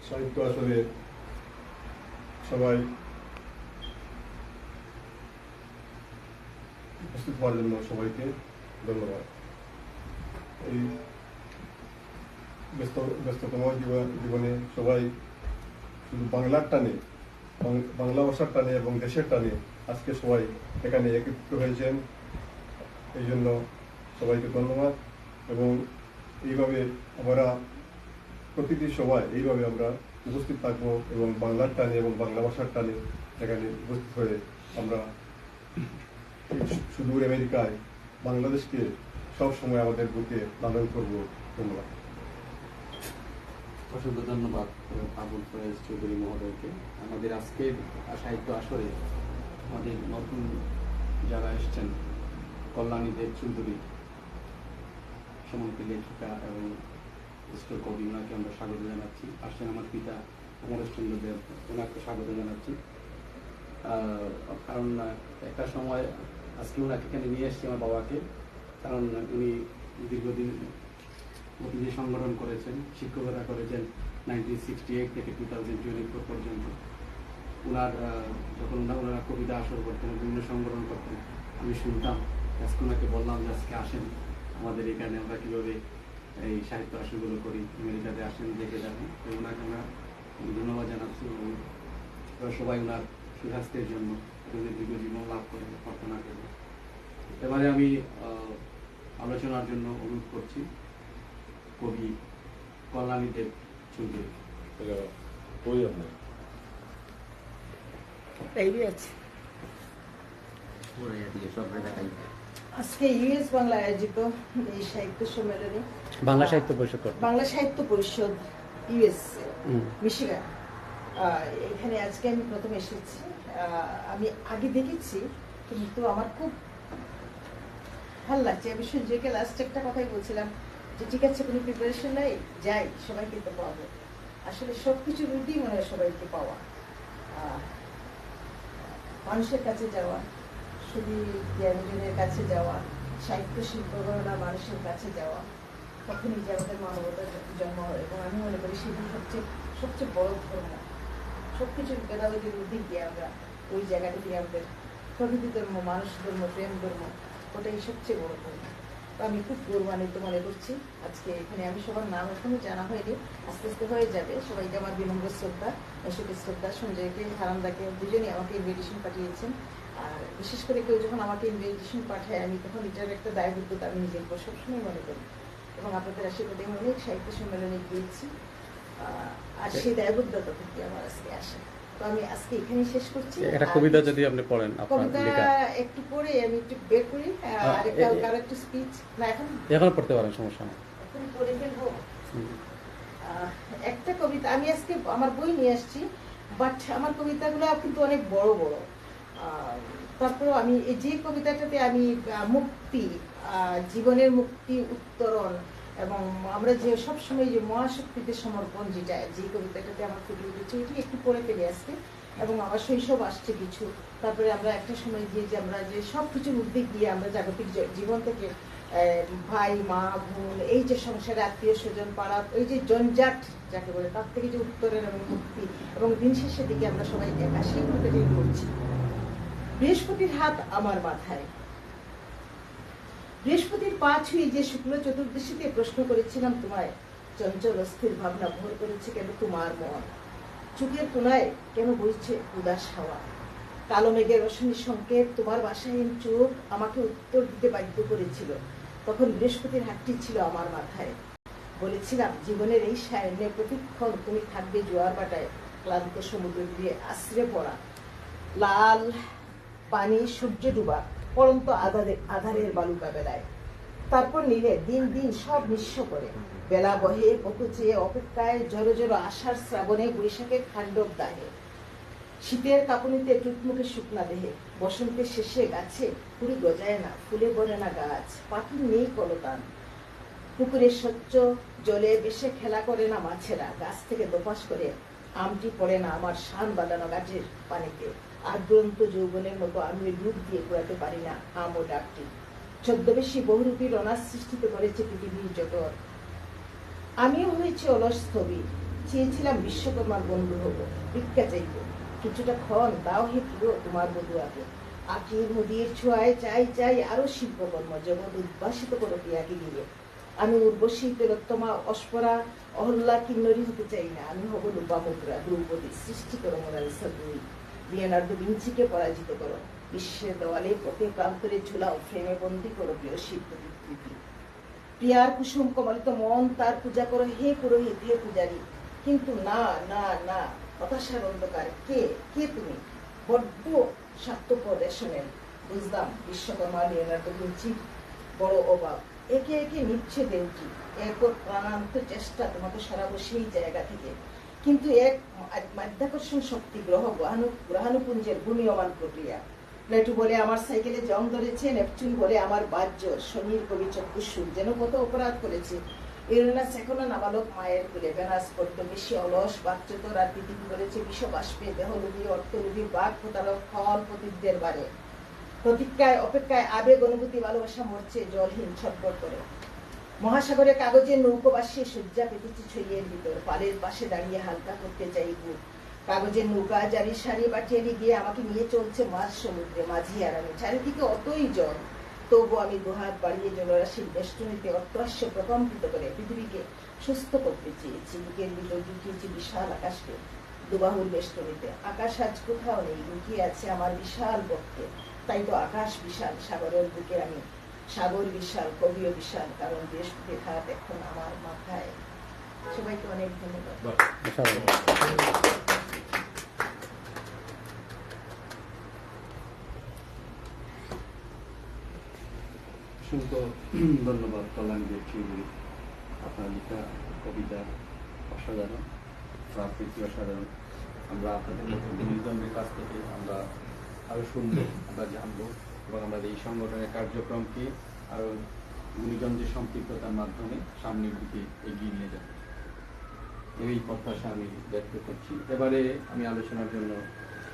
সাহিত্য আসরে সবাই উপস্থিত হওয়ার জন্য সবাইকে ধন্যবাদ। এই ব্যস্ততম জীবনে সবাই শুধু বাংলার টানে, বাংলা ভাষার টানে এবং দেশের টানে আজকে সবাই এখানে একত্রিত হয়েছেন। এই জন্য সবাইকে ধন্যবাদ। এবং এইভাবে আমরা প্রতিটি সবাই এইভাবে আমরা উপস্থিত থাকবো এবং বাংলার টানে এবং বাংলা ভাষার টানে এখানে উপস্থিত হয়ে আমরা সুদূর আমেরিকায় বাংলাদেশকে সব সময় আমাদের বুকে লালন করবো। ধন্যবাদ। অসংখ্য ধন্যবাদ আবুল ফয়েজ চৌধুরী মহোদয়কে। আমাদের আজকের সাহিত্য আসরে আমাদের নতুন যারা এসছেন, কল্যাণী দেব চৌধুরী, সম্মানিত লেখিকা এবং জ্যেষ্ঠ কবি, ওনাকে আমরা স্বাগত জানাচ্ছি। আসছেন আমার পিতা অমরেশচন্দ্র দেব, ওনাকে স্বাগত জানাচ্ছি। কারণ একটা সময় আজকে ওনাকে এখানে নিয়ে এসেছি আমার বাবাকে, কারণ উনি দীর্ঘদিন অতিথি সংগঠন করেছেন, শিক্ষকতা করেছেন 1968 থেকে 2024 পর্যন্ত। ওনার যখন ওনারা কবিতা আসর করতেন, বিভিন্ন সংগঠন করতেন, আমি শুনতাম। আজকে ওনাকে বললাম যে আজকে আসেন আমাদের এখানে, আমরা কীভাবে এই সাহিত্য আসরগুলো করি, আমেরিকাতে আসেন, দেখে যাবেন। তো ওনাকে আমরা ধন্যবাদ জানাচ্ছি এবং সবাই ওনার সুস্বাস্থ্যের জন্য দীর্ঘ জীবন লাভ করে প্রার্থনা করব। এবারে আমি আলোচনার জন্য অনুরোধ করছি কবি কল্যাণী দেব চৌধুরী। আজকে ইউএস বাংলা আয়োজিত এই সাহিত্য সম্মেলনে বাংলা সাহিত্য পরিষদ ইউএস মিশিগান, এখানে আজকে আমি প্রথম এসেছি। আমি আগে দেখেছি, কিন্তু আমার খুব ভালো লাগছে। আমি সঞ্জয়কে লাস্ট একটা কথাই বলছিলাম যে ঠিক আছে, কোনো প্রিপারেশন নাই, যাই, সবাইকে তো পাবো। আসলে সবকিছুর মধ্যেই মনে হয় সবাইকে পাওয়া, মানুষের কাছে যাওয়া, শুধু জ্ঞানীজনের কাছে যাওয়া, সাহিত্য শিল্পকরণা মানুষের কাছে যাওয়া, তখনই যে আমাদের মানবতার জন্ম হয়। এবং আমি মনে করি সেটি সবচেয়ে বড় ধর্ম। সবকিছুর ভেদাভেদের মধ্যে গিয়ে আমরা ওই জায়গাটা দিয়ে আমাদের প্রকৃতি ধর্ম, মানুষ ধর্ম, প্রেম ধর্ম, ওটাই সবচেয়ে বড় ধর্ম। তো আমি খুব গৌরবান্বিত মনে করছি আজকে এখানে। আমি সবার নাম এখনো জানা হয়নি, আস্তে আস্তে হয়ে যাবে। সবাইকে আমার বিনম্র শ্রদ্ধা, এসব শ্রদ্ধা। সঞ্জয়কে, হারান্দাকে, দুজনেই আমাকে ইনভিটেশন পাঠিয়েছেন। আর বিশেষ করে কেউ যখন আমাকে ইনভিটেশন পাঠায়, আমি তখন এটার একটা দায়বদ্ধতা আমি নিজের উপর সবসময় মনে করি। এবং আপনাদের আশীর্বাদে আমি অনেক সাহিত্য সম্মেলনে গিয়েছি, আর সেই দায়বদ্ধতা থেকে আমার আজকে আসে। তো আমি আজকে এখানেই শেষ করছি। একটা কবিতা যদি আপনি পড়েন, কবিতা একটু পড়ে আমি একটু বের করি, আর একটা স্পিচ না এখন পড়তে পারেন, সমস্যা নেই, এখন পড়ে ফেলবো। একটা কবিতা আমি আজকে আমার বই নিয়ে আসছি, বাট আমার কবিতাগুলো কিন্তু অনেক বড় বড়। তারপরে আমি এই যে কবিতাটাতে আমি মুক্তি, জীবনের মুক্তি, উত্তরণ, এবং আমরা যে সবসময় যে মহাশক্তিতে সমর্পণ, যেটা যে কবিতাটাতে আমার ফুটে উঠেছে, ওইটি একটু পড়ে ফেলে আসছে। এবং আমার শৈশব আসছে কিছু। তারপরে আমরা একটা সময় গিয়ে যে আমরা যে সব কিছুর উদ্যোগ গিয়ে আমরা জাগতিক জীবন থেকে ভাই, মা, বোন, এই যে সংসারে আত্মীয় স্বজন, পাড়া, এই যে জঞ্জাট যাকে বলে, তার থেকে যে উত্তরের এবং মুক্তি, এবং দিন শেষের দিকে আমরা সবাই একা, সেই কবিতাটাই করছি। বৃহস্পতির হাত আমার মাথায়। বৃহস্পতির পা ছুঁয়ে যে শুক্ল চতুর্দশীতে প্রশ্ন করেছিলাম তোমায়, চঞ্চল অস্থির ভাবনা ভর করেছে কেন তোমার মন, চোখের কোনায় কেন বইছে উদাস হাওয়া, কালো মেঘের রোশনির সংকেত তোমার বাসাহীন চোখ আমাকে উত্তর দিতে বাধ্য করেছিল। তখন বৃহস্পতির হাতটি ছিল আমার মাথায়। বলেছিলাম জীবনের এই সায়নে প্রতিক্ষণ তুমি থাকবে জোয়ার বাটায়, ক্লান্ত সমুদ্র দিয়ে আশ্রে পড়া, লাল পানি সূর্য ডুবা পরন্ত আধারের বালুকা বেলায়। তারপর নিলে দিন দিন সব নিঃস্ব করে, বেলা বহে কত চেয়ে অপেক্ষায়, জড়ো জড়ো আষাঢ় শ্রাবণে, বৈশাখের খাণ্ডব দাহে, শীতের কাঁপুনিতে টুকমুখে শুকনা দেহে, বসন্তের শেষে গাছে কুড়ি গজায় না, ফুলে বনে না গাছ, পাখির নেই কলতান, পুকুরের স্বচ্ছ জলে বেশে খেলা করে না মাছেরা, গাছ থেকে দোপাস করে আমটি পড়ে না আমার শান বাঁধানো গাছের পানিতে, আদ্রন্ত যৌবনের মতো আমি রূপ দিয়ে ঘোরাতে পারি না আম ও ডাকটি। ছদ্মবেশী বহুরূপী রনার সৃষ্টিতে করেছে পৃথিবীর যত, আমিও হয়েছি অলস স্থবির, চেয়েছিলাম বিশ্বকর্মার বন্ধু হব, ভিক্ষা চাইব, কিছুটা ক্ষণ দাও হে প্রিয় তোমার বধুয়াকে। আখির মুদির ছোঁয়ায় চাই চাই আরো শিল্পকর্ম, জগৎ উদ্ভাসিত করো প্রিয়াকে দিয়ে। আমি উর্বশী তেলোত্তমা অস্পরা অহল্লা কিন্নরী হতে চাই না, আমি হব লোপামুদ্রা দ্রৌপদী। সৃষ্টি করো মোনালিসা দুই, লিওনার্দো ভিঞ্চিকে পরাজিত করো। বিশ্বের দেওয়ালে পথে প্রান্তরে ঝুলাও, ফ্রেমে বন্দি করো প্রিয় শিল্প বিকৃতি। প্রিয়ার কুসুম কমলিত মন তার পূজা করো হে পুরোহিত হে পূজারী। কিন্তু না না না, হতাশার অন্ধকার। কে কে তুমি? বড্ড স্বার্থপর রেশনের। বুঝলাম বিশ্বকর্মা লিওনার্দো ভিঞ্চি বড় অভাব। একে একে নিচ্ছে দেউটি, এরপর প্রাণান্ত চেষ্টা তোমাকে সরাবো সেই জায়গা থেকে। কিন্তু এক মাধ্যাকর্ষণ শক্তি গ্রহাণুপুঞ্জের ঘূর্ণীয়মান প্রক্রিয়া। প্লেটু বলে আমার সাইকেলে জং ধরেছে, নেপচুন বলে আমার বাহ্য, শনির কবি চক্ষুসুর যেন কত অপরাধ করেছে। ইউরেনাস এখনো নাবালক মায়ের কোলে, ভেনাস বড্ড বেশি অলস, বাচ্চতর আর পৃথিবী বলেছে বিষবাষ্পে, দেহলোভী অর্থলোভী বাঘ প্রতারক ফল প্রতিজ্ঞের বারে। প্রতীক্ষায় অপেক্ষায় আবেগ অনুভূতি ভালোবাসা মরছে জলহীন ছটফট করে। মহাসাগরে কাগজের নৌকো ভাসিয়ে সজ্জা পেতেছি ছইয়ের ভিতর, পালের পাশে দাঁড়িয়ে হালকা করতে চাই বুক। কাগজের নৌকা জারি সারি বাটিয়ারি গিয়ে আমাকে নিয়ে চলছে মাঝ সমুদ্রে, মাঝি আর আমি, চারিদিকে অতই জল। তবু আমি দুহাত বাড়িয়ে জলরাশির বেষ্টনীতে অট্টহাস্য প্রকম্পিত করে পৃথিবীকে সুস্থ করতে চেয়েছি। বুকের ভিতর ঢুকিয়েছি বিশাল আকাশকে দুবাহুর বেষ্টনীতে। আকাশ আজ কোথাও নেই, লুকিয়ে আছে আমার বিশাল বক্ষে। তাই তো আকাশ বিশাল, সাগরের বুকে আমি। সাগর বিশাল, কবিও বিশাল, কারণ দেশ বেখাত এখন আমার মাথায়। সবাইকে অনেক ধন্যবাদ। অসংখ্য ধন্যবাদ কল্যাণদেব চৌধুরী। আপনার লেখা কবিতা অসাধারণ, আবৃত্তি অসাধারণ। আমরা আপনাদের মতো গুণীজনদের কাছ থেকে আমরা আরও শুনবো, আমরা জানবো এবং আমরা এই সংগঠনের কার্যক্রমকে আরও গুণীজনদের সম্পৃক্ততার মাধ্যমে সামনের দিকে এগিয়ে নিয়ে যাব, এই প্রত্যাশা আমি ব্যক্ত করছি। এবারে আমি আলোচনার জন্য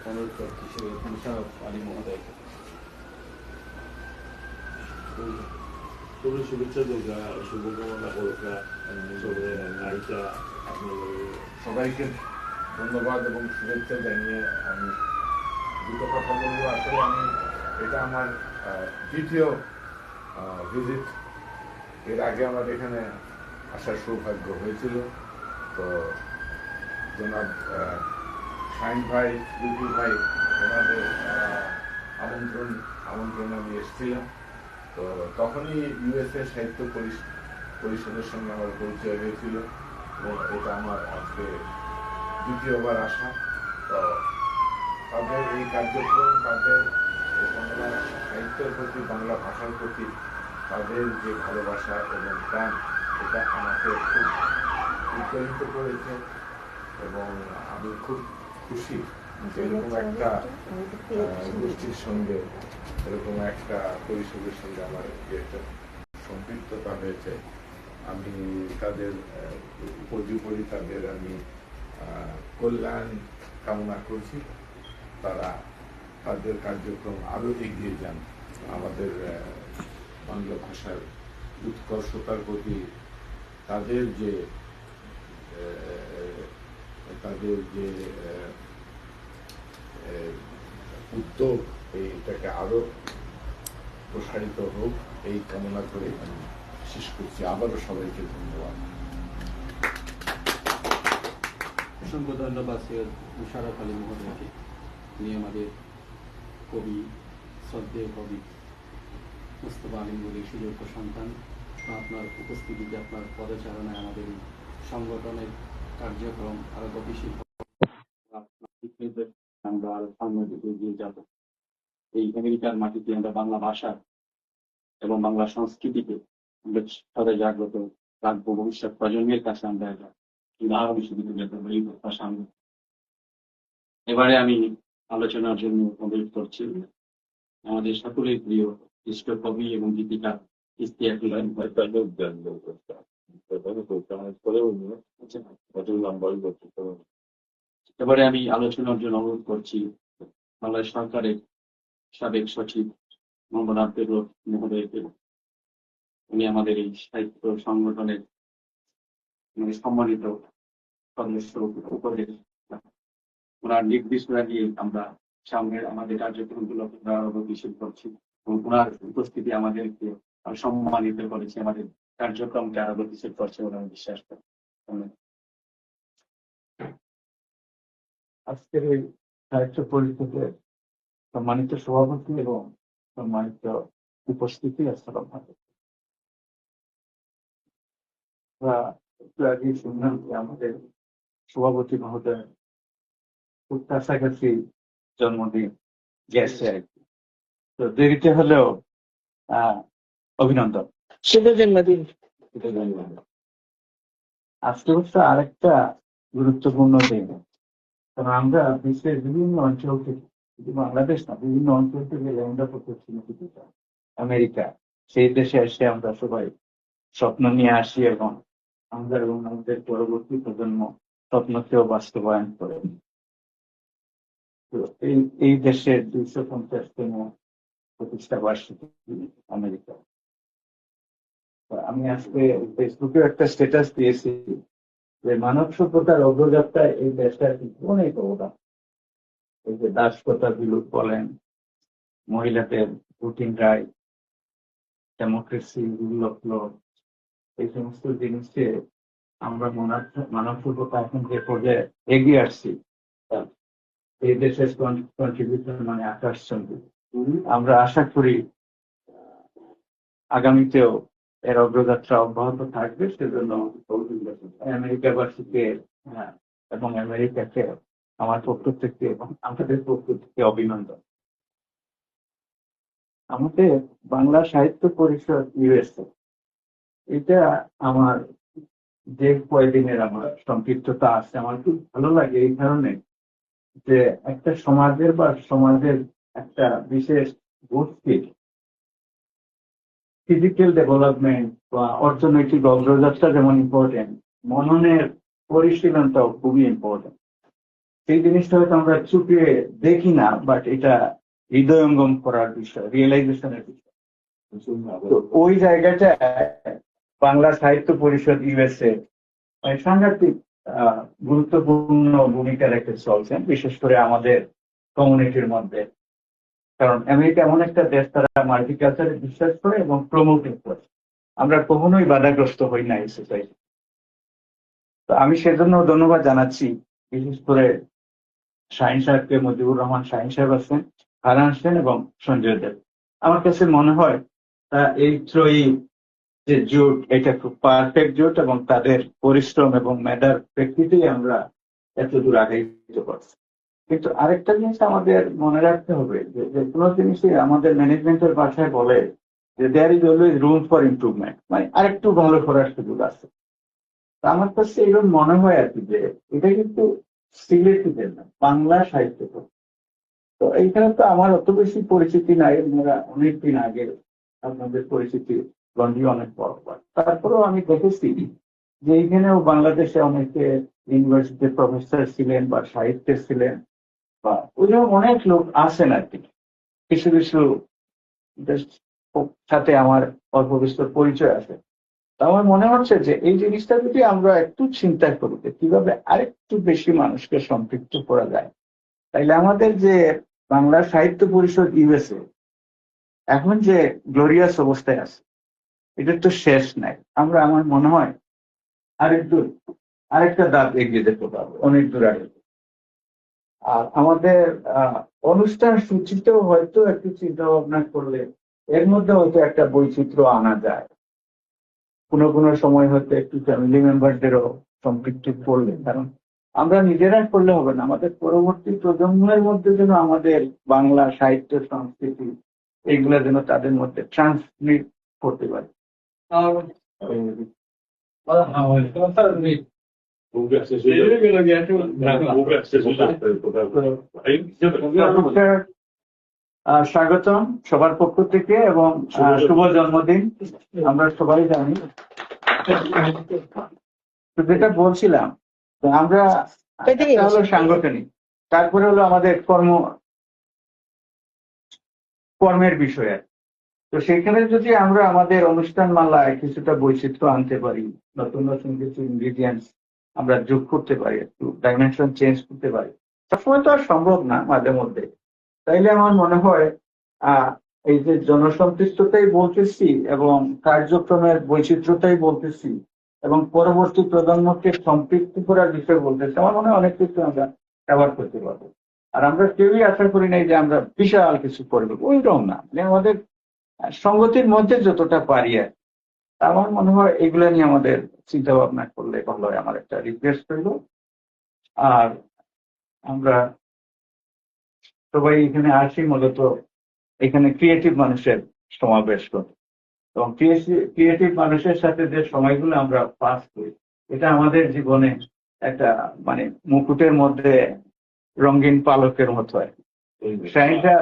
অনুরোধ করছি সৈয়দ মুশাররফ আলী মহোদয়কে। খুবই শুভেচ্ছা দোকা, শুভকামনা করোকা, নায়িকা আপনাদের সবাইকে ধন্যবাদ এবং শুভেচ্ছা জানিয়ে আমি দুটো কথা বলবো। আসলে আমি এটা আমার দ্বিতীয় ভিজিট। এর আগে আমার এখানে আসার সৌভাগ্য হয়েছিল। তো জনাব শাহিন ভাই, বিপুল ভাই, ওনাদের আমন্ত্রণে আমি এসেছিলাম। তো তখনই ইউএসএ সাহিত্য পরিষদের সঙ্গে আমার পরিচয় হয়েছিল এবং এটা আমার আজকে দ্বিতীয়বার আসা। তো তাদের এই কার্যক্রম, তাদের বাংলা সাহিত্যের প্রতি, বাংলা ভাষার প্রতি তাদের যে ভালোবাসা এবং প্রাণ, এটা আমাকে খুব উৎসাহিত করেছে এবং আমি খুব খুশি যে এরকম একটা গোষ্ঠীর সঙ্গে, এরকম একটা পরিষদের সঙ্গে আমার যে একটা সম্পৃক্ততা হয়েছে। আমি তাদের উপর্যুপরি তাদের আমি কল্যাণ কামনা করছি, তারা তাদের কার্যক্রম আরও এগিয়ে যান, আমাদের বাংলা ভাষার উৎকর্ষতার প্রতি তাদের যে উদ্যোগ, এইটাকে আরো প্রসারিত হোক, এই কামনা করে আমি শেষ করছি। আবারও সবাইকে ধন্যবাদ। অসংখ্য ধন্যবাদ সৈয়দ মুশাররফ আলী মহোদয়কে। তিনি আমাদের কবি, শ্রদ্ধেয় কবি মুস্তফা আলী মলির সুযোগ্য সন্তান। আপনার উপস্থিতিতে, আপনার পদচারণায় আমাদের এই সংগঠনের কার্যক্রম আরো গতিশীল হবে। আমরা আরো সামনের দিকে এগিয়ে যাব। এই আমেরিকার মাটিতে আমরা বাংলা ভাষা এবং বাংলা সংস্কৃতিকে আমরা সদা জাগ্রত রাখবো। ভবিষ্যৎ প্রজন্মের কাছে আমরা উদাহরণ হিসেবে তুলে ধরবো এই প্রত্যাশা। এবারে আমি আলোচনার জন্য অনুরোধ করছি আমাদের সকলের প্রিয় ইষ্ট কবি এবং গীতিকার এবারে আমি আলোচনার জন্য অনুরোধ করছি বাংলাদেশ সরকারের সাবেক সচিব মোহাম্মদ আব্দুর রউফ মহোদয়কে। উনি আমাদের এই সাহিত্য সংগঠনের সম্মানিত সদস্য উপদেষ্টা, ওনার নির্দেশনাদি আমরা সামনে আমাদের কার্যক্রমগুলো গতিশীল করছি এবং ওনার উপস্থিতি আমাদেরকে সম্মানিত করেছে, আমাদের কার্যক্রমকে আরো গতিশীল করছে বলে আমি বিশ্বাস করি। আজকের এই সাহিত্য পরিষদের সম্মানিত সভাপতি এবং সম্মানিত উপস্থিতি, আসসালামু আলাইকুম। আমরা একটু আগে শুনলাম যে আমাদের সভাপতি মহোদয় খুব কাছাকাছি জন্মদিন গেছে আর কি। তো দেরিতে হলেও অভিনন্দন। শুভ জন্মদিন। আজকে হচ্ছে আরেকটা গুরুত্বপূর্ণ দিন, কারণ আমরা বিশ্বের বিভিন্ন অঞ্চল থেকে, শুধু বাংলাদেশ না, বিভিন্ন অঞ্চল থেকে আমরা প্রতিনিধি আমেরিকা, সেই দেশে এসে আমরা সবাই স্বপ্ন নিয়ে আসি এবং আমরা এবং আমাদের পরবর্তী প্রজন্ম স্বপ্নকেও বাস্তবায়ন করে। তো এই দেশের 250তম প্রতিষ্ঠা বার্ষিকী আমেরিকা। আমি আজকে ফেসবুকে একটা স্ট্যাটাস দিয়েছি যে মানব সভ্যতার অগ্রযাত্রায় এই দেশটার অনেক অবদান। এই যে দাসপ্রথা বিলুপ বলেন, মহিলাদের voting right, democracy, rule of law, এই সমস্ত জিনিসকে আমরা মানব সভ্যতা এখন যে পর্যায়ে এগিয়ে আসছি, এই দেশের কন্ট্রিবিউশন মানে আকাশচুম্বী। আমরা আশা করি আগামীতেও এর অগ্রযাত্রা অব্যাহত থাকবে। সেজন্য আমেরিকাবাসীকে এবং আমেরিকাকে আমার পক্ষ থেকে এবং আমাদের পক্ষ থেকে অভিনন্দন। আমাদের বাংলা সাহিত্য পরিষদ ইউএসএ, এটা আমার যে কয়েকদিনের আমার সম্পৃক্ততা আছে, আমার খুব ভালো লাগে এই কারণে যে একটা সমাজের বা সমাজের একটা বিশেষ গোষ্ঠীর ফিজিক্যাল ডেভেলপমেন্ট বা অর্থনৈতিক অগ্রযাত্রা যেমন ইম্পর্টেন্ট, মননের পরিশীলনটাও খুবই ইম্পর্টেন্ট। সেই জিনিসটা হয়তো আমরা চুপে দেখি না, বাট এটা হৃদয়ঙ্গম করার বিষয়, রিয়েলাইজেশনের বিষয়। তো ওই জায়গাটা বাংলা সাহিত্য পরিষদ ইউএসএ সাংঘাতিক গুরুত্বপূর্ণ ভূমিকা রেখে চলছেন, বিশেষ করে আমাদের কমিউনিটির মধ্যে। কারণ আমেরিকা এমন একটা দেশ, তারা মাল্টিকালচারে বিশ্বাস করে এবং প্রমোটিং করে। আমরা কখনোই বাধাগ্রস্ত হই না এই সোসাইটি। তো আমি সেজন্য ধন্যবাদ জানাচ্ছি বিশেষ করে শাহিন সাহেবকে, মুজিবুর রহমান শাহিন সাহেব আছেন, হারান সেন এবং সঞ্জয় দেব। আমার কাছে মনে হয় এই ত্রয়ী যে জোট, এটা খুব পারফেক্ট জোট এবং তাদের পরিশ্রম এবং মেধার প্রেক্ষিতেই আমরা এত দূর আগাইতে পারছি। কিন্তু আরেকটা জিনিস আমাদের মনে রাখতে হবে যে কোনো জিনিসই আমাদের ম্যানেজমেন্টের ভাষায় বলে যে there is always room for improvement, মানে আরেকটু ভালো করার সুযোগ আছে। আমার কাছে এরকম মনে হয় আর কি যে এটা কিন্তু সিলেটিদের না, বাংলা সাহিত্য। তো এইখানে তো আমার অত বেশি পরিচিতি নাই, আপনারা অনেকদিন আগে আপনাদের পরিচিতি গন্ডি অনেক বড়। তারপরেও আমি দেখেছি যে এইখানেও বাংলাদেশে অনেকে ইউনিভার্সিটির প্রফেসর ছিলেন বা সাহিত্যের ছিলেন, বা ওইরকম অনেক লোক আছেন আর কি। কিছু কিছু সাথে আমার অল্প বিস্তর পরিচয় আছে। আমার মনে হচ্ছে যে এই জিনিসটা যদি আমরা একটু চিন্তা করি যে কিভাবে আরেকটু বেশি মানুষকে সম্পৃক্ত করা যায়, তাইলে আমাদের যে বাংলা সাহিত্য পরিষদ ইউএসএ এখন যে গ্লোরিয়াস অবস্থায় আছে, এটার তো শেষ নাই। আমরা, আমার মনে হয় আরেকটা ধাপ এগিয়ে যেতে পারবো, অনেক দূর আগে। আর আমাদের অনুষ্ঠান সূচিতেও হয়তো একটু চিন্তা ভাবনা করলে এর মধ্যে হয়তো একটা বৈচিত্র্য আনা যায়। কোনো সময় হয়তো একটু ফ্যামিলি মেম্বারদেরও সম্পৃক্ত করলে, কারণ আমরা নিজেরা করলে হবে না, আমাদের পরবর্তী প্রজন্মের মধ্যে যেন আমাদের বাংলা সাহিত্য সংস্কৃতি এইগুলা যেন তাদের মধ্যে ট্রান্সমিট করতে পারে। স্বাগতম সবার পক্ষ থেকে এবং শুভ জন্মদিন। আমরা সবাই জানি, যেটা বলছিলাম, আমরা হলো সাংগঠনিক, তারপরে হলো আমাদের কর্মের বিষয়। তো সেখানে যদি আমরা আমাদের অনুষ্ঠান মালায় কিছুটা বৈচিত্র্য আনতে পারি, নতুন নতুন কিছু ইনগ্রিডিয়েন্টস আমরা যোগ করতে পারি, একটু ডাইমেনশন চেঞ্জ করতে পারি। সবসময় তো আর সম্ভব না, মাঝে মধ্যে। তাইলে আমার মনে হয় এই যে জনসম্পৃক্ততাই বলতেছি এবং কার্যক্রমের বৈচিত্র্যতাই বলতেছি এবং পরবর্তী প্রজন্মকে সম্পৃক্ত করার বিষয় বলতেছি, আমার মনে হয় অনেক কিছু আমরা ব্যবহার করতে পারবো। আর আমরা কেউই আশা করি নাই যে আমরা বিশাল কিছু করবো, ওইরকম না, মানে আমাদের সংগতির মধ্যে যতটা পারি আর কি। আমার মনে হয় এগুলো নিয়ে আমাদের চিন্তা ভাবনা করলে ভালো হয়, আমার একটা রিকোয়েস্ট রইল। আর আমরা সবাই এখানে আসি মূলত এখানে ক্রিয়েটিভ মানুষের সমাবেশ করি এবং ক্রিয়েটিভ মানুষের সাথে যে সময়গুলো আমরা পাস করি, এটা আমাদের জীবনে একটা মানে মুকুটের মধ্যে রঙিন পালকের মতো হয়। শাহিনটা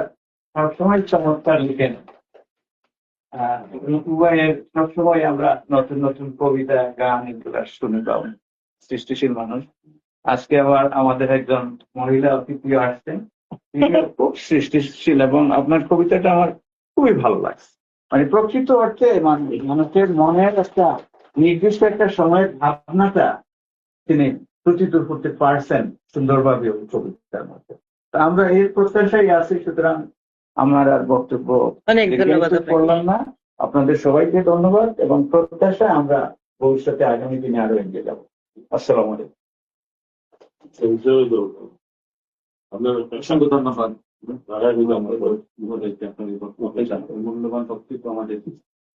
সবসময় চমৎকার লিখেন, উভয়ের সবসময় আমরা নতুন নতুন কবিতা, গান এগুলা শুনে পাবো। সৃষ্টিশীল মানুষ। আজকে আবার আমাদের একজন মহিলা অতিথি আসছেন, তিনিও খুব সৃষ্টিশীল এবং আপনার কবিতাটা আমার খুবই ভালো লাগছে। মানে প্রকৃত অর্থে মানুষের মনের একটা নির্দিষ্ট একটা সময়ের ভাবনাটা তিনি প্রতিতর করতে পারছেন সুন্দরভাবে ওই কবিতার মধ্যে। তা আমরা এর প্রত্যাশাই আছি, সুতরাং আমার আর বক্তব্য অনেক ধন্যবাদ আপনাকে। করলাম না। আপনাদের সবাইকে ধন্যবাদ এবং প্রত্যাশা আমরা ভবিষ্যতে আগামী দিনে আরো এগিয়ে যাবো। আসসালামু আলাইকুম। অসংখ্য ধন্যবাদ মূল্যবান বক্তব্য আমাদের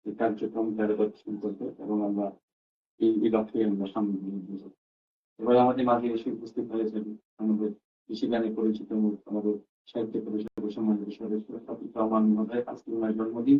এই কার্যক্রম শুরু করতে এবং আমরা এই লক্ষ্যে আমরা সামনে নিয়ে যাব। এবার আমাদের মাঝে এসে উপস্থিত হয়েছেন আমাদের কৃষি জ্ঞানে পরিচিত আমাদের সাহিত্য পরিষদের সম্মানিত সদস্য রহমান মহোদয়। আজকে ওনার জন্মদিন।